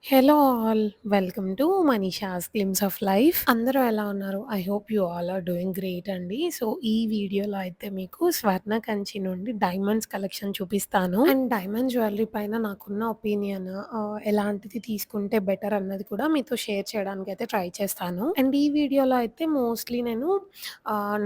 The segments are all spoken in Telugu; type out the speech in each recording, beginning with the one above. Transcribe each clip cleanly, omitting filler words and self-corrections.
Hello all welcome to Manisha's glimpse of life. అందరూ ఎలా ఉన్నారు? I hope you all are doing great అండి. సో ఈ వీడియోలో అయితే మీకు స్వర్ణ కంచి నుండి డైమండ్స్ కలెక్షన్ చూపిస్తాను. అండ్ డైమండ్ జ్యువెలరీ పైన నాకున్న ఒపీనియన్ ఎలాంటిది తీసుకుంటే బెటర్ అన్నది కూడా మీతో షేర్ చేయడానికి అయితే ట్రై చేస్తాను. అండ్ ఈ వీడియోలో అయితే మోస్ట్లీ నేను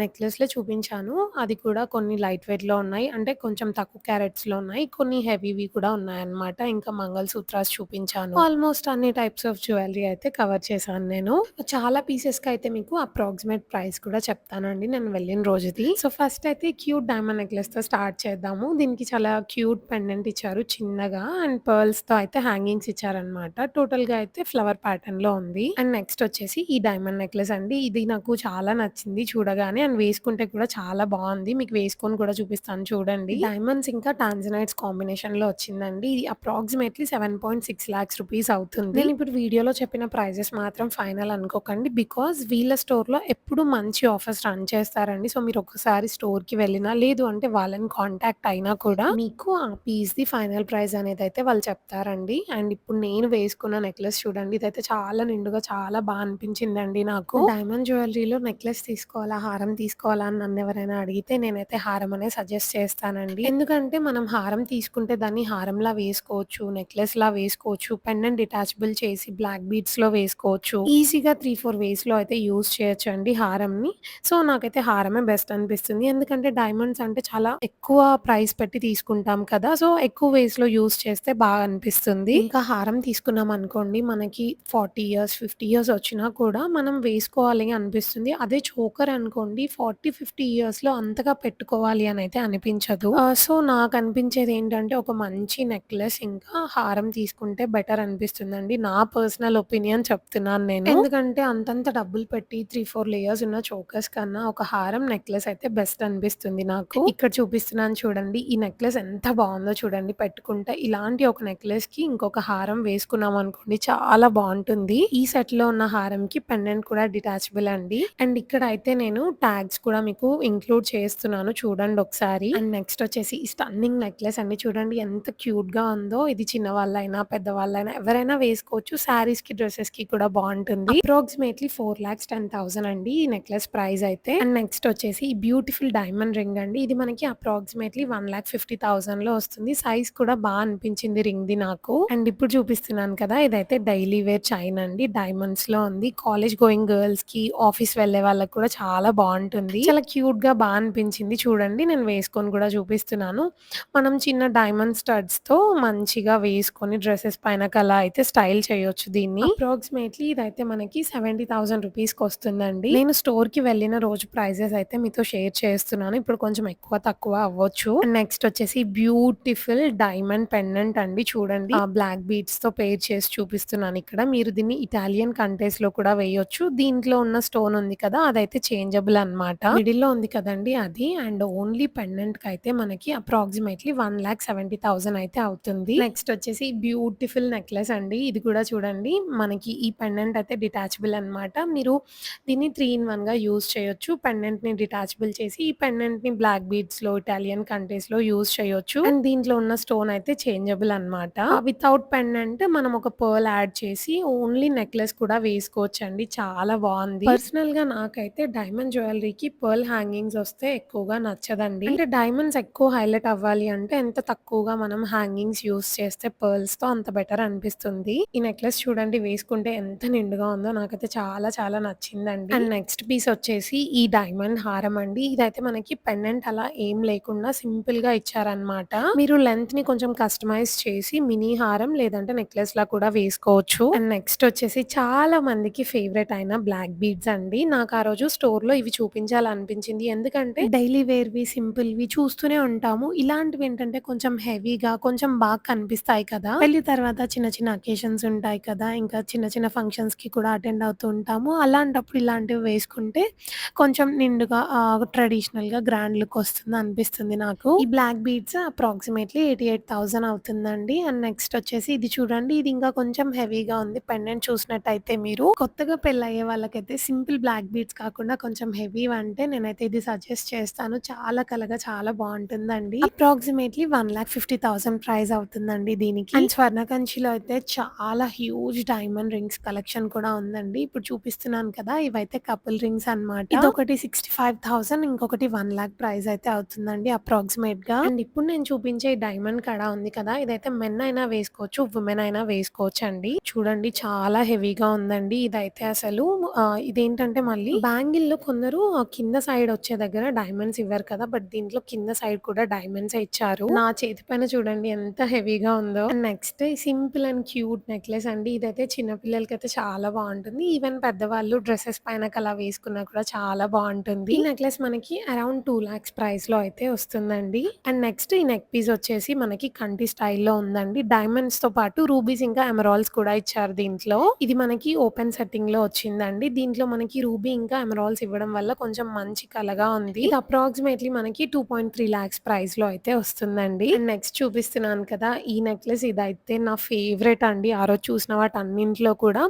నెక్లెస్లే చూపించాను. అది కూడా కొన్ని లైట్ వెయిట్లో ఉన్నాయి. అంటే కొంచెం తక్కువ క్యారెట్స్లో ఉన్నాయి. కొన్ని హెవీవి కూడా ఉన్నాయన్నమాట. ఇంకా మంగళసూత్రాస్ చూపించాను. ఆల్మోస్ట్ అన్ని టైప్స్ ఆఫ్ జ్యువెలరీ అయితే కవర్ చేశాను నేను. చాలా పీసెస్‌కి అయితే మీకు అప్రాక్సిమేట్ ప్రైస్ కూడా చెప్తానండి నేను వెళ్ళిన రోజుది. సో, ఫస్ట్ అయితే క్యూట్ డైమండ్ నెక్లెస్‌తో స్టార్ట్ చేద్దాము. దీనికి చాలా క్యూట్ పెండెంట్ ఇచ్చారు చిన్నగా అండ్ పర్ల్స్‌తో అయితే హ్యాంగింగ్స్ ఇచ్చారనమాట. టోటల్‌గా అయితే ఫ్లవర్ ప్యాటర్న్‌లో ఉంది. అండ్ నెక్స్ట్ వచ్చేసి ఈ డైమండ్ నెక్లెస్ అండి. ఇది నాకు చాలా నచ్చింది చూడగానే అండ్ వేసుకుంటే కూడా చాలా బావుంది. మీకు వేసుకొని కూడా చూపిస్తాను చూడండి. డైమండ్స్ ఇంకా టాంజనైట్స్ కాంబినేషన్‌లో వచ్చిందండి. ఇది అప్రాక్సిమేట్‌లీ 7.6 లాక్స్ రూపీస్ అవుతుంది. నేనిప్పుడు వీడియోలో చెప్పిన ప్రైజెస్ మాత్రం ఫైనల్ అనుకోకండి. బికాజ్ వీళ్ళ స్టోర్‌లో ఎప్పుడు మంచి ఆఫర్స్ రన్ చేస్తారండి. సో, మీరు ఒక్కసారి స్టోర్‌కి వెళ్ళినా, లేదు అంటే వాళ్ళని కాంటాక్ట్ అయినా కూడా మీకు ఆ పీస్‌ది ఫైనల్ ప్రైస్ అనేదైతే వాళ్ళు చెప్తారండి. అండ్ ఇప్పుడు నేను వేసుకున్న నెక్లెస్ చూడండి. ఇదైతే చాలా నిండుగా చాలా బా అనిపించిందండి నాకు. డైమండ్ జ్యువెలరీలో నెక్లెస్ తీసుకోవాలా? హారం తీసుకోవాలా? అని నన్నెవరైనా అడిగితే నేనైతే హారం అనే సజెస్ట్ చేస్తానండి. ఎందుకంటే మనం హారం తీసుకుంటే దాన్ని హారంలా వేసుకోవచ్చు. నెక్లెస్‌లా వేసుకోవచ్చు. పెండెంట్ డిటాచబుల్ చేసి బ్లాక్ బీడ్స్‌లో వేసుకోవచ్చు. ఈజీగా 3, 4 వేస్‌లో అయితే యూజ్ చేయొచ్చండి హారంని. సో, నాకైతే హారమే బెస్ట్ అనిపిస్తుంది. ఎందుకంటే డైమండ్స్ అంటే చాలా ఎక్కువ ప్రైస్ పెట్టి తీసుకుంటాం కదా! సో, ఎక్కువ వేస్‌లో యూజ్ చేస్తే బాగా అనిపిస్తుంది. ఇంకా హారం తీసుకున్నామనుకోండి మనకి 40 ఇయర్స్, 50 ఇయర్స్ వచ్చినా కూడా మనం వేసుకోవాలి అనిపిస్తుంది. అదే చోకర్ అనుకోండి 40, 50 ఇయర్స్‌లో అంతగా పెట్టుకోవాలి అనైతే అనిపించదు. సో, నాకనిపించేదేంటంటే ఒక మంచి నెక్లెస్ ఇంకా హారం తీసుకుంటే బెటర్ అనిపిస్తుందండి. నా పర్సనల్ ఒపీనియన్ చెప్తున్నాను నేను. ఎందుకంటే అంతంత డబ్బులు పెట్టి 3, 4 లేయర్స్ ఉన్న చోకర్స్ కన్నా ఒక హారం, నెక్లెస్ అయితే బెస్ట్ అనిపిస్తుంది నాకు. ఇక్కడ చూపిస్తున్నాను చూడండి. ఈ నెక్లెస్ ఎంత బావుందో చూడండి పెట్టుకుంటే. ఇలాంటి ఒక నెక్లెస్‌కి ఇంకొక హారం వేసుకున్నామనుకోండి చాలా బావుంటుంది. ఈ సెట్‌లో ఉన్న హారంకి పెండెంట్ కూడా డిటాచబుల్ అండి. అండ్ ఇక్కడ అయితే నేను ట్యాగ్స్ కూడా మీకు ఇంక్లూడ్ చేస్తున్నాను చూడండి ఒకసారి. అండ్ నెక్స్ట్ వచ్చేసి ఈ స్టన్నింగ్ నెక్లెస్ అండి చూడండి ఎంత క్యూట్‌గా ఉందో. ఇది చిన్నవాళ్ళైనా, పెద్దవాళ్ళైనా ఎవరైనా వేసుకోవచ్చు. శారీస్‌కి, డ్రెసెస్‌కి కూడా బావుంటుంది. అప్రాక్సిమేట్‌లీ 4,10,000 అండి ఈ నెక్లెస్ ప్రైస్ అయితే. అండ్ నెక్స్ట్ వచ్చేసి ఈ బ్యూటిఫుల్ డైమండ్ రింగ్ అండి. ఇది మనకి అప్రాక్సిమేట్‌లీ 1,50,000లో వస్తుంది. సైజ్ కూడా బా అనిపించింది రింగ్‌ది నాకు. అండ్ ఇప్పుడు చూపిస్తున్నాను కదా! ఇదైతే డైలీ వేర్ చైన్ అండి. డైమండ్స్‌లో ఉంది. కాలేజ్ గోయింగ్ గర్ల్స్‌కి, ఆఫీస్ వెళ్ళే వాళ్ళకి కూడా చాలా బావుంటుంది. చాలా క్యూట్‌గా బా అనిపించింది చూడండి. నేను వేసుకొని కూడా చూపిస్తున్నాను. మనం చిన్న డైమండ్ స్టడ్స్‌తో మంచిగా వేసుకొని డ్రెసెస్ పైనకలా అయితే స్టైల్ చేయొచ్చు దీన్ని. అప్రాక్సిమేట్‌లీ ఇదైతే మనకి 70,000 రూపీస్‌కొస్తుందండి. నేను స్టోర్‌కి వెళ్ళిన రోజు ప్రైజెస్ అయితే మీతో షేర్ చేస్తున్నాను. ఇప్పుడు కొంచెం ఎక్కువ తక్కువ అవ్వచ్చు. అండ్ నెక్స్ట్ వచ్చేసి బ్యూటిఫుల్ డైమండ్ పెండెంట్ అండి చూడండి. బ్లాక్ బీడ్స్‌తో పెయిర్ చేసి చూపిస్తున్నాను ఇక్కడ. మీరు దీన్ని ఇటాలియన్ కంట్రీస్‌లో కూడా వేయొచ్చు. దీంట్లో ఉన్న స్టోన్ ఉంది కదా! అదైతే చేంజబుల్ అన్నమాట. మిడిల్‌లో ఉంది కదండీ అది. అండ్ ఓన్లీ పెండెంట్‌కయితే మనకి అప్రాక్సిమేట్‌లీ 1,70,000 అయితే అవుతుంది. నెక్స్ట్ వచ్చేసి బ్యూటిఫుల్ నెక్లెస్ అండి. ఇది కూడా చూడండి మనకి ఈ పెండెంట్ అయితే డిటాచబుల్ అన్నమాట. మీరు దీన్ని 3 ఇన్ 1గా యూజ్ చేయొచ్చు. పెండెంట్‌ని డిటాచబుల్ చేసి ఈ పెండెంట్‌ని బ్లాక్ బీడ్స్‌లో, ఇటాలియన్ కంట్రీస్‌లో యూజ్ చేయొచ్చు. అండ్ దీంట్లో ఉన్న స్టోన్ అయితే చేంజబుల్ అన్నమాట. వితౌట్ పెండెంట్ మనం ఒక పర్ల్ యాడ్ చేసి ఓన్లీ నెక్లెస్ కూడా వేసుకోవచ్చండి. చాలా బావుంది. పర్సనల్‌గా నాకైతే డైమండ్ జ్యువెలరీకి పర్ల్ హ్యాంగింగ్స్ వస్తే ఎక్కువగా నచ్చదండి. అంటే డైమండ్స్ ఎక్కువ హైలైట్ అవ్వాలి అంటే ఎంత తక్కువగా మనం హ్యాంగింగ్స్ యూజ్ చేస్తే పర్ల్స్‌తో అంత బెటర్ అనిపిస్తుంది. ఈ నెక్లెస్ చూడండి వేసుకుంటే ఎంత నిండుగా ఉందో నాకైతే చాలా చాలా నచ్చిందండి. అండ్ నెక్స్ట్ పీస్ వచ్చేసి ఈ డైమండ్ హారం అండి. ఇదైతే మనకి పెండెంట్ అలా ఏం లేకుండా సింపుల్‌గా ఇచ్చారన్నమాట. మీరు లెంగ్త్‌ని కొంచెం కస్టమైజ్ చేసి మినీ హారం లేదంటే నెక్లెస్‌లా కూడా వేసుకోవచ్చు. అండ్ నెక్స్ట్ వచ్చేసి చాలా మందికి ఫేవరెట్ అయిన బ్లాక్ బీడ్స్ అండి. నాకు ఆ రోజు స్టోర్‌లో ఇవి చూపించాలనిపించింది. ఎందుకంటే డైలీ వేర్‌వి, సింపుల్‌వి చూస్తూనే ఉంటాము. ఇలాంటివేంటంటే కొంచెం హెవీగా కొంచెం బాగా కనిపిస్తాయి కదా! పెళ్లి తర్వాత చిన్న చిన్న అకేషన్స్ ఉంటాయి కదా! ఇంకా చిన్న చిన్న ఫంక్షన్స్‌కి కూడా అటెండ్ అవుతూ ఉంటాము. అలాంటప్పుడు ఇలాంటివి వేసుకుంటే కొంచెం నిండుగా ట్రెడిషనల్‌గా గ్రాండ్ లుక్ వస్తుంది అనిపిస్తుంది నాకు. ఈ బ్లాక్ బీడ్స్ అప్రాక్సిమేట్‌లీ 88,000 అవుతుందండి. అండ్ నెక్స్ట్ వచ్చేసి ఇది చూడండి. ఇది ఇంకా కొంచెం హెవీగా ఉంది. పెండెంట్ చూసినట్టయితే మీరు కొత్తగా పెళ్లయ్యే వాళ్ళకైతే సింపుల్ బ్లాక్ బీడ్స్ కాకుండా కొంచెం హెవీవంటే నేనైతే ఇది సజెస్ట్ చేస్తాను. చాలా కలగా చాలా బావుంటుందండి. అప్రాక్సిమేట్‌లీ 1,50,000 ప్రైస్ అవుతుందండి దీనికి. అండ్ స్వర్ణ కంచిలో అయితే చాలా హ్యూజ్ డైమండ్ రింగ్స్ కలెక్షన్ కూడా ఉందండి. ఇప్పుడు చూపిస్తున్నాను కదా! ఇవైతే కపుల్ రింగ్స్ అన్నమాట. ఇదొకటి 65,000 ఇంకొకటి 1,00,000 ప్రైస్ అయితే అవుతుందండి అప్రాక్సిమేట్‌గా. అండ్ ఇప్పుడు నేను చూపించే ఈ డైమండ్ కడ ఉంది కదా! ఇదైతే మెన్ అయినా వేసుకోవచ్చు, వుమెన్ అయినా వేసుకోవచ్చండి. చూడండి చాలా హెవీగా ఉందండి. ఇదైతే అసలు ఇదేంటంటే మళ్ళీ బ్యాంగిల్‌లో కొందరు కింద సైడ్ వచ్చే దగ్గర డైమండ్స్ ఇవ్వరు కదా! బట్ దీంట్లో కింద సైడ్ కూడా డైమండ్సే ఇచ్చారు. నా చేతి పైన చూడండి ఎంత హెవీగా ఉందో. And next simple and cute necklace అండి. ఇదైతే చిన్న పిల్లలకైతే చాలా బావుంటుంది. ఈవెన్ పెద్దవాళ్ళు డ్రెసెస్ పైనకి అలా వేసుకున్నా కూడా చాలా బావుంటుంది. ఈ నెక్లెస్ మనకి అరౌండ్ 2,00,000 ప్రైస్‌లో అయితే వస్తుందండి. అండ్ నెక్స్ట్ ఈ నెక్ పీస్ వచ్చేసి మనకి కంటి స్టైల్‌లో ఉందండి. డైమండ్స్‌తో పాటు రూబీస్ ఇంకా ఎమరాల్డ్స్ కూడా ఇచ్చారు దీంట్లో. ఇది మనకి ఓపెన్ సెట్టింగ్‌లో వచ్చిందండి. దీంట్లో మనకి రూబీ ఇంకా ఎమరాల్డ్స్ ఇవ్వడం వల్ల కొంచెం మంచి కలగా ఉంది. ఇది అప్రాక్సిమేట్‌లీ మనకి 2.3 లాక్స్ ప్రైస్‌లో అయితే వస్తుందండి. అండ్ నెక్స్ట్ చూపిస్తున్నాను కదా! ఈ నెక్లెస్ ఇదైతే నా ఫేవరెట్ అండి. ఆ రోజు చూసిన వాటన్నింట్లో కూడా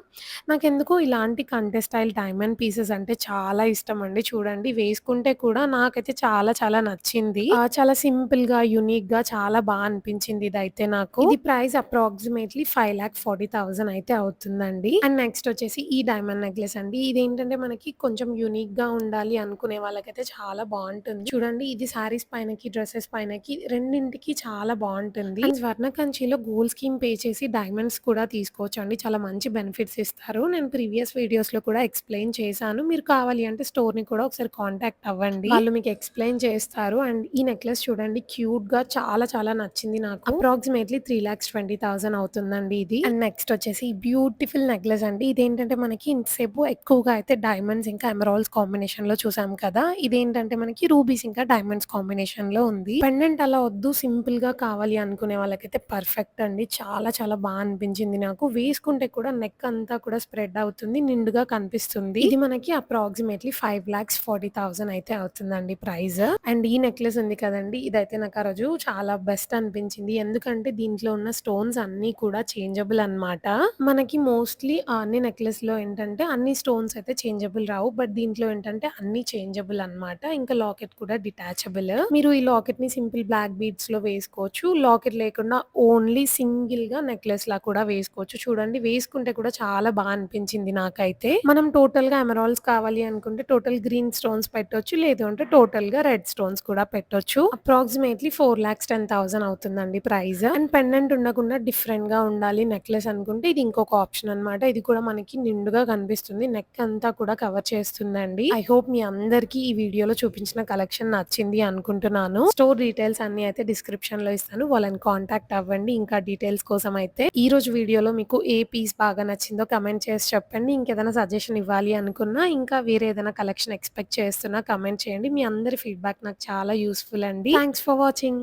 నాకెందుకో ఇలాంటి కంటె స్టైల్ డైమండ్ పీసెస్ అంటే చాలా ఇష్టమండి. చూడండి వేసుకుంటే కూడా నాకైతే చాలా చాలా నచ్చింది. చాలా సింపుల్‌గా, యూనిక్‌గా చాలా అనిపించింది ఇదైతే నాకు. ఇది ప్రైస్ అప్రాక్సిమేట్‌లీ 5,40,000 అయితే అవుతుందండి. అండ్ నెక్స్ట్ వచ్చేసి ఈ డైమండ్ నెక్లెస్ అండి. ఇదేంటంటే మనకి కొంచెం యూనిక్‌గా ఉండాలి అనుకునే వాళ్ళకైతే చాలా బావుంటుంది. చూడండి ఇది శారీస్ పైనకి, డ్రెసెస్ పైనకి రెండింటికి చాలా బావుంటుంది. అండ్ స్వర్ణ కంచిలో గోల్డ్ స్కీమ్ పే చేసి డైమండ్స్ కూడా తీసుకోవచ్చండి. చాలా మంచి బెనిఫిట్స్ ఇస్తారు. నేను ప్రీవియస్ వీడియోస్‌లో కూడా ఎక్స్‌ప్లెయిన్ చేశాను. మీరు కావాలి అంటే స్టోర్‌ని కూడా ఒకసారి కాంటాక్ట్ అవ్వండి. వాళ్ళు మీకు ఎక్స్‌ప్లెయిన్ చేస్తారు. అండ్ ఈ నెక్లెస్ చూడండి క్యూట్‌గా చాలా చాలా నచ్చింది నాకు. అప్రాక్సిమేట్‌లీ 3,20,000 అవుతుందండి ఇది. అండ్ నెక్స్ట్ వచ్చేసి బ్యూటిఫుల్ నెక్లెస్ అండి. ఇదేంటంటే మనకి ఇంతసేపు ఎక్కువగా అయితే డైమండ్స్ ఇంకా ఎమరాల్డ్స్ కాంబినేషన్‌లో చూసాం కదా! ఇదేంటంటే మనకి రూబీస్ ఇంకా డైమండ్స్ కాంబినేషన్‌లో ఉంది. పెండెంట్ అలా వద్దు సింపుల్‌గా కావాలి అనుకునే వాళ్ళకైతే పర్ఫెక్ట్ అండి. చాలా చాలా అనిపించింది నాకు. వేసుకుంటే కూడా నెక్ అంతా కూడా స్ప్రెడ్ అవుతుంది. నిండుగా కనిపిస్తుంది. ఇది మనకి అప్రాక్సిమేట్‌లీ 5,40,000 అయితే అవుతుందండి ప్రైస్. అండ్ ఈ నెక్లెస్ ఉంది కదండీ! ఇదైతే నాకు ఆ రోజు చాలా బెస్ట్ అనిపించింది. ఎందుకంటే దీంట్లో ఉన్న స్టోన్స్ అన్నీ కూడా చేంజబుల్ అన్నమాట. మనకి మోస్ట్‌లీ అన్ని నెక్లెస్‌లో ఏంటంటే అన్ని స్టోన్స్ అయితే చేంజబుల్ రావు. బట్ దీంట్లో ఏంటంటే అన్నీ చేంజబుల్ అన్నమాట. ఇంకా లాకెట్ కూడా డిటాచబుల్. మీరు ఈ లాకెట్‌ని సింపుల్ బ్లాక్ బీడ్స్‌లో వేసుకోవచ్చు. లాకెట్ లేకుండా ఓన్లీ సింగిల్‌గా నెక్లెస్‌లా కూడా వేసుకోవచ్చు. చూడండి వేసుకుంటే కూడా చాలా అనిపించింది నాకైతే. మనం టోటల్‌గా ఎమరాల్డ్స్ కావాలి అనుకుంటే టోటల్ గ్రీన్ స్టోన్స్ పెట్టొచ్చు. లేదు అంటే టోటల్‌గా రెడ్ స్టోన్స్ కూడా పెట్టొచ్చు. అప్రాక్సిమేట్‌లీ 4,10,000 అవుతుందండి ప్రైస్. అండ్ పెండెంట్ ఉండకుండా డిఫరెంట్‌గా ఉండాలి నెక్లెస్ అనుకుంటే ఇది ఇంకొక ఆప్షన్ అన్నమాట. ఇది కూడా మనకి నిండుగా కనిపిస్తుంది. నెక్ అంతా కూడా కవర్ చేస్తుందండి. ఐ హోప్ మీ అందరికీ ఈ వీడియోలో చూపించిన కలెక్షన్ నచ్చింది అనుకుంటున్నాను. స్టోర్ డీటెయిల్స్ అన్ని అయితే డిస్క్రిప్షన్‌లో ఇస్తాను. వాళ్ళని కాంటాక్ట్ అవ్వండి. ఇంకా డీటెయిల్స్ కోసం అయితే ఈ రోజు వీడియోలో మీకు ఏ పీస్ బాగా నచ్చిందో కమెంట్ చేసి చెప్పండి. ఇంకేదైనా సజెషన్ ఇవ్వాలి అనుకున్నా, ఇంకా వేరే ఏదైనా కలెక్షన్ ఎక్స్‌పెక్ట్ చేస్తున్నా కమెంట్ చేయండి. మీ అందరి ఫీడ్‌బ్యాక్ నాకు చాలా యూజ్‌ఫుల్ అండి. Thanks for watching.